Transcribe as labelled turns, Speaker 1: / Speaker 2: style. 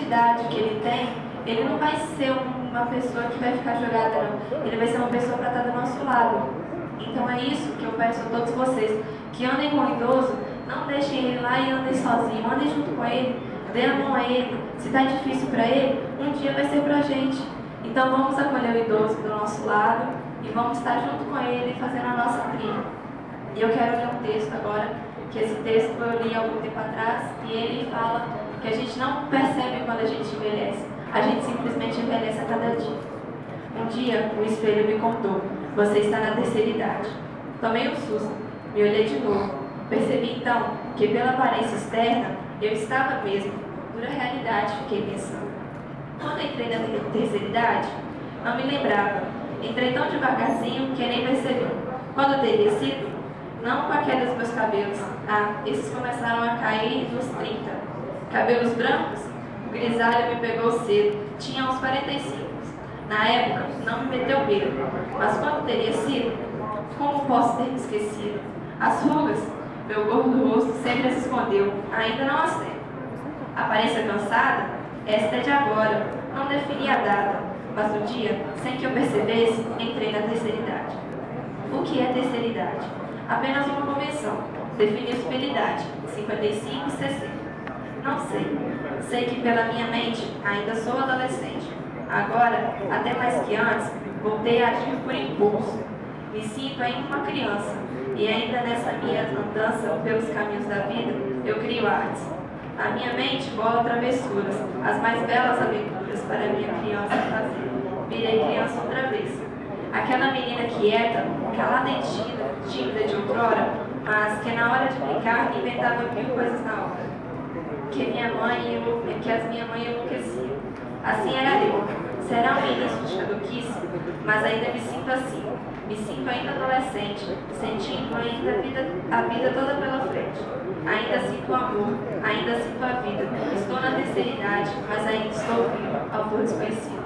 Speaker 1: idade que ele tem, ele não vai ser uma pessoa que vai ficar jogada, não. Ele vai ser uma pessoa para estar do nosso lado. Então é isso que eu peço a todos vocês, que andem com o idoso, não deixem ele lá e andem sozinho, andem junto com ele, dê a mão a ele. Se está difícil para ele, um dia vai ser para a gente. Então vamos acolher o idoso do nosso lado e vamos estar junto com ele fazendo a nossa trilha. E eu quero ler um texto agora, que esse texto eu li há algum tempo atrás, e ele fala que a gente não percebe quando a gente envelhece, a gente simplesmente envelhece a cada dia. Um dia o espelho me contou: você está na terceira idade. Tomei um susto, me olhei de novo. Percebi então que pela aparência externa eu estava mesmo. Dura realidade, fiquei pensando. Quando entrei na terceira idade, não me lembrava. Entrei tão devagarzinho que nem percebi. Quando teria sido? Não com a queda dos meus cabelos. Esses começaram a cair nos 30. Cabelos brancos? O grisalho me pegou cedo. Tinha uns 45. Na época, não me meteu medo. Mas quando teria sido? Como posso ter me esquecido? As rugas? Meu gordo rosto sempre as escondeu. Ainda não as tenho. Aparência cansada? Esta é de agora. Não defini a data. Mas um dia, sem que eu percebesse, entrei na terceira idade. O que é terceira idade? Apenas uma convenção. Define a sua idade, 55 e 60. Não sei. Sei que pela minha mente ainda sou adolescente. Agora, até mais que antes, voltei a agir por impulso. Me sinto ainda uma criança. E ainda nessa minha andança pelos caminhos da vida, eu crio artes. A minha mente bola travessuras, as mais belas aventuras para a minha criança fazer. Virei criança outra vez. Aquela menina quieta, calada e tímida de outrora, mas que na hora de brincar inventava 1000 coisas na hora. Que as minha mãe enlouquecia. Assim era eu. Será um início de caduquice, mas ainda me sinto assim. Me sinto ainda adolescente, sentindo ainda a vida toda pela frente. Ainda sinto o amor, ainda sinto a vida. Estou na terceira idade, mas ainda estou vivo, autor desconhecido.